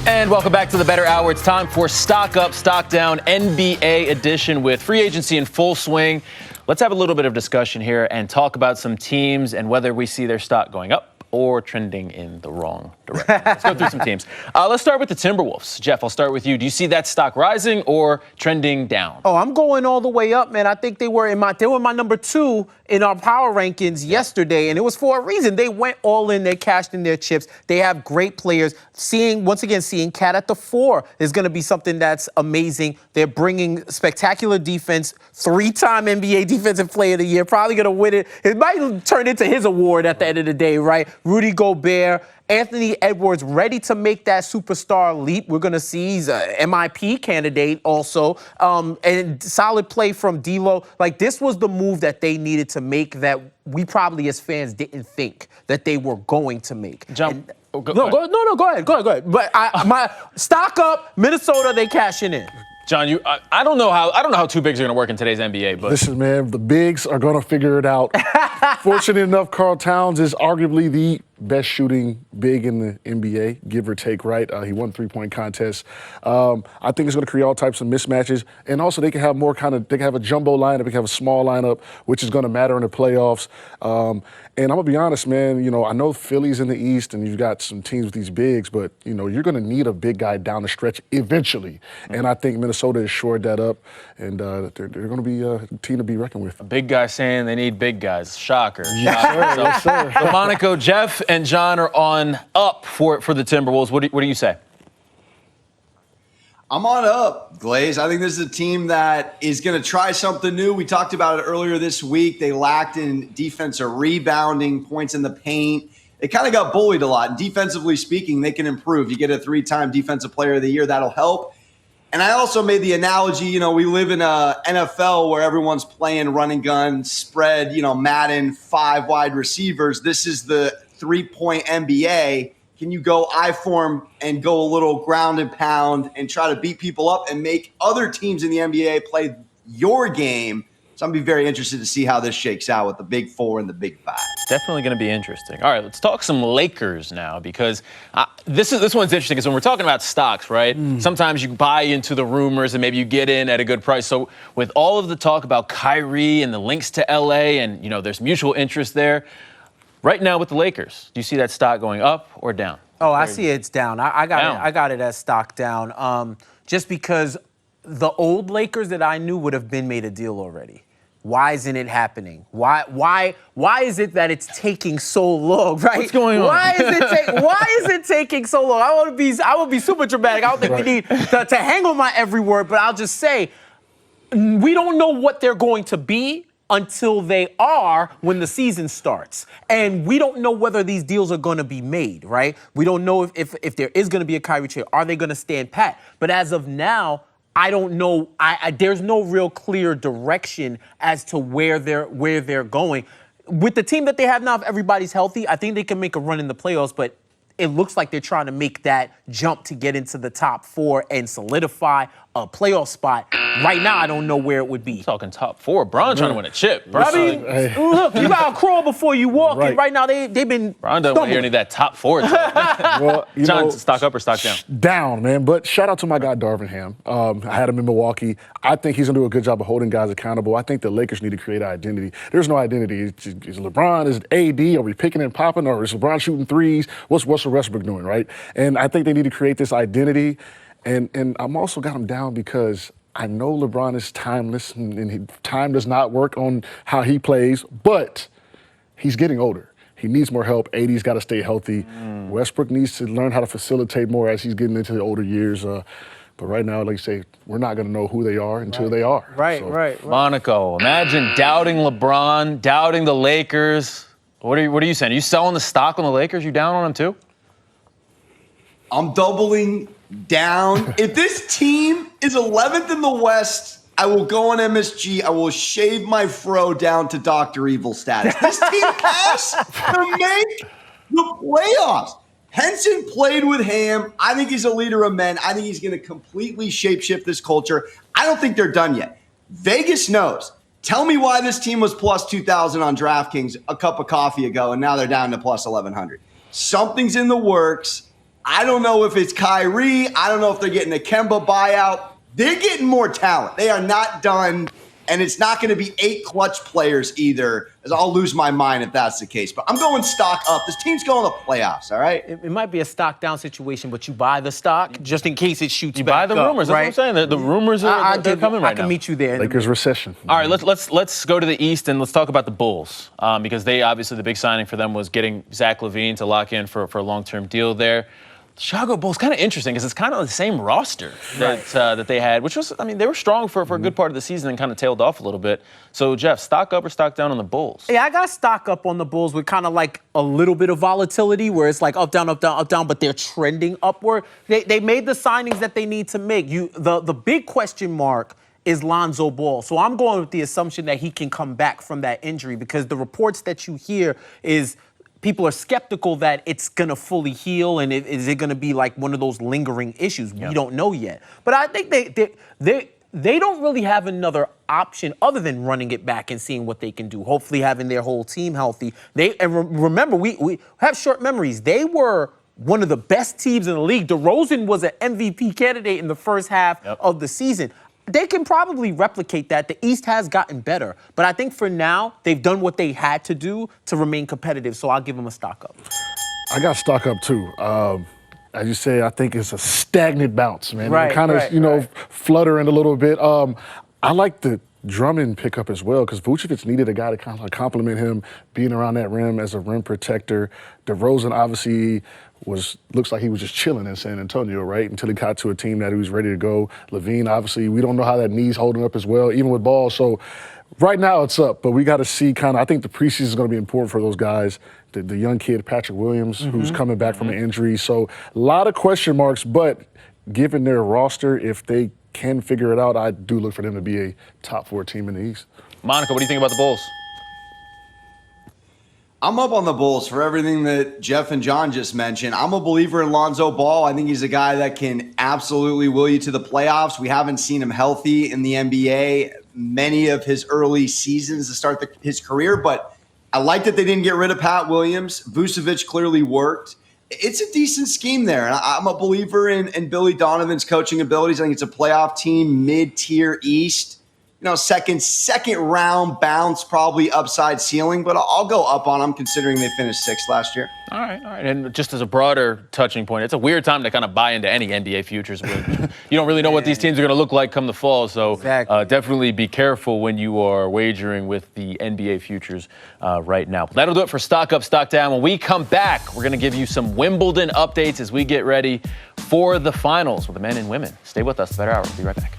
And welcome back to the Bettor Hour. It's time for Stock Up, Stock Down NBA edition with free agency in full swing. Let's have a little bit of discussion here and talk about some teams and whether we see their stock going up or trending in the wrong direction. Let's go through some teams. Let's start with the Timberwolves. Jeff, I'll start with you. Do you see that stock rising or trending down? Oh, I'm going all the way up, man. I think they were my number 2 in our power rankings yesterday, and it was for a reason. They went all in. They cashed in their chips. They have great players. Seeing Cat at the 4 is going to be something that's amazing. They're bringing spectacular defense, 3-time NBA Defensive Player of the Year, probably going to win it. It might turn into his award at the end of the day, right? Rudy Gobert, Anthony Edwards ready to make that superstar leap. We're going to see he's a MIP candidate also. And solid play from D'Lo. Like, this was the move that they needed to make that we probably as fans didn't think that they were going to make. Go ahead. But my stock up, Minnesota, they cashing in. John, I don't know how two bigs are going to work in today's NBA, but listen, man, the bigs are going to figure it out. Fortunate enough, Karl Towns is arguably the best shooting big in the NBA, give or take, right? He won 3-point contests. I think it's going to create all types of mismatches, and also they can have they can have a jumbo lineup, they can have a small lineup, which is going to matter in the playoffs. And I'm going to be honest, man, I know Philly's in the East and you've got some teams with these bigs, but, you're going to need a big guy down the stretch eventually. Mm-hmm. And I think Minnesota has shored that up, and they're going to be a team to be reckoned with. A big guy saying they need big guys. Shocker. Yes, sir. So Monaco, Jeff and John are on up for the Timberwolves. What do you say? I'm on up, Glaze. I think this is a team that is going to try something new. We talked about it earlier this week. They lacked in defensive rebounding, points in the paint. They kind of got bullied a lot. And defensively speaking, they can improve. You get a 3-time Defensive Player of the Year, that'll help. And I also made the analogy, we live in a NFL where everyone's playing run and gun, spread, Madden, 5 wide receivers. This is the 3-point NBA. Can you go I-form and go a little ground and pound and try to beat people up and make other teams in the NBA play your game? So I'm going to be very interested to see how this shakes out with the Big 4 and the Big 5. Definitely going to be interesting. All right, let's talk some Lakers now, because this one's interesting because when we're talking about stocks, right, sometimes you buy into the rumors and maybe you get in at a good price. So with all of the talk about Kyrie and the links to LA and, there's mutual interest there, right now with the Lakers, do you see that stock going up or down? Oh, I see it's down. I got it as stock down. Just because the old Lakers that I knew would have been made a deal already. Why isn't it happening? Why is it that it's taking so long, right? What's going on? Why is it taking so long? I would be super dramatic. I don't think we need to hang on my every word, but I'll just say we don't know what they're going to be until they are when the season starts. And we don't know whether these deals are going to be made, right? We don't know if there is going to be a Kyrie trade. Are they going to stand pat? But as of now, I don't know. There's no real clear direction as to where they're going. With the team that they have now, if everybody's healthy, I think they can make a run in the playoffs, but it looks like they're trying to make that jump to get into the top 4 and solidify a playoff spot. Right now, I don't know where it would be. Talking top 4. Bron trying to win a chip. Bro. I mean, look, you got to crawl before you walk. Right. And right now, they've been Bron doesn't want to hear any of that top 4 talk. Well, John, stock up or stock down? Down, man. But shout out to my guy, Darvin Ham. I had him in Milwaukee. I think he's going to do a good job of holding guys accountable. I think the Lakers need to create an identity. There's no identity. Is LeBron, is it AD? Are we picking and popping? Or is LeBron shooting threes? What's Russell Westbrook doing, right? And I think they need to create this identity. And I'm also got him down because I know LeBron is timeless and time does not work on how he plays, but he's getting older. He needs more help. AD's got to stay healthy. Westbrook needs to learn how to facilitate more as he's getting into the older years. But right now, like you say, we're not going to know who they are until they are. Right. Monaco, imagine doubting LeBron, doubting the Lakers. What are you saying? Are you selling the stock on the Lakers? You down on them too? I'm doubling down. If this team is 11th in the West, I will go on MSG. I will shave my fro down to Dr. Evil status. This team has to make the playoffs. Henson played with Ham. I think he's a leader of men. I think he's going to completely shapeshift this culture. I don't think they're done yet. Vegas knows. Tell me why this team was plus 2,000 on DraftKings a cup of coffee ago, and now they're down to plus 1,100. Something's in the works. I don't know if it's Kyrie. I don't know if they're getting a Kemba buyout. They're getting more talent. They are not done, and it's not going to be 8 clutch players either, as I'll lose my mind if that's the case. But I'm going stock up. This team's going to the playoffs, all right? It might be a stock down situation, but you buy the stock just in case it shoots You back buy the up, rumors. right? That's what I'm saying. The rumors they're coming right now. I can meet you there. Lakers recession. All right, let's go to the East and let's talk about the Bulls because they obviously the big signing for them was getting Zach LaVine to lock in for a long-term deal there. Chicago Bulls kind of interesting because it's kind of the same roster that they had, which was, I mean, they were strong for a good part of the season and kind of tailed off a little bit. So, Jeff, stock up or stock down on the Bulls? Yeah, I got stock up on the Bulls with kind of like a little bit of volatility where it's like up, down, up, down, up, down, but they're trending upward. They made the signings that they need to make. The big question mark is Lonzo Ball. So I'm going with the assumption that he can come back from that injury because the reports that you hear is people are skeptical that it's going to fully heal and is it going to be like one of those lingering issues? We don't know yet. But I think they don't really have another option other than running it back and seeing what they can do. Hopefully having their whole team healthy. Remember, we have short memories. They were one of the best teams in the league. DeRozan was an MVP candidate in the first half of the season. They can probably replicate that. The East has gotten better. But I think for now, they've done what they had to do to remain competitive, so I'll give them a stock up. I got stock up, too. As you say, I think it's a stagnant bounce, man. Right, kind of, fluttering a little bit. I like the Drummond pickup as well because Vucevic needed a guy to kind of complement him, being around that rim as a rim protector. DeRozan obviously looks like he was just chilling in San Antonio, right? Until he got to a team that he was ready to go. LaVine, obviously, we don't know how that knee's holding up as well, even with Ball. So right now it's up, but we got to see I think the preseason is going to be important for those guys. The young kid, Patrick Williams, who's coming back from an injury. So a lot of question marks, but given their roster, if they can figure it out, I do look for them to be a top 4 team in the East. Monica, what do you think about the Bulls? I'm up on the Bulls for everything that Jeff and John just mentioned. I'm a believer in Lonzo Ball. I think he's a guy that can absolutely will you to the playoffs. We haven't seen him healthy in the NBA many of his early seasons to start his career, but I like that they didn't get rid of Pat Williams. Vucevic clearly worked. It's a decent scheme there, and I'm a believer in Billy Donovan's coaching abilities. I think it's a playoff team, mid-tier East. Second round bounce, probably upside ceiling, but I'll go up on them considering they finished 6th last year. All right. And just as a broader touching point, it's a weird time to kind of buy into any NBA futures. You don't really know what these teams are going to look like come the fall, so definitely be careful when you are wagering with the NBA futures right now. That'll do it for Stock Up, Stock Down. When we come back, we're going to give you some Wimbledon updates as we get ready for the finals with the men and women. Stay with us. Bettor Hour. We'll be right back.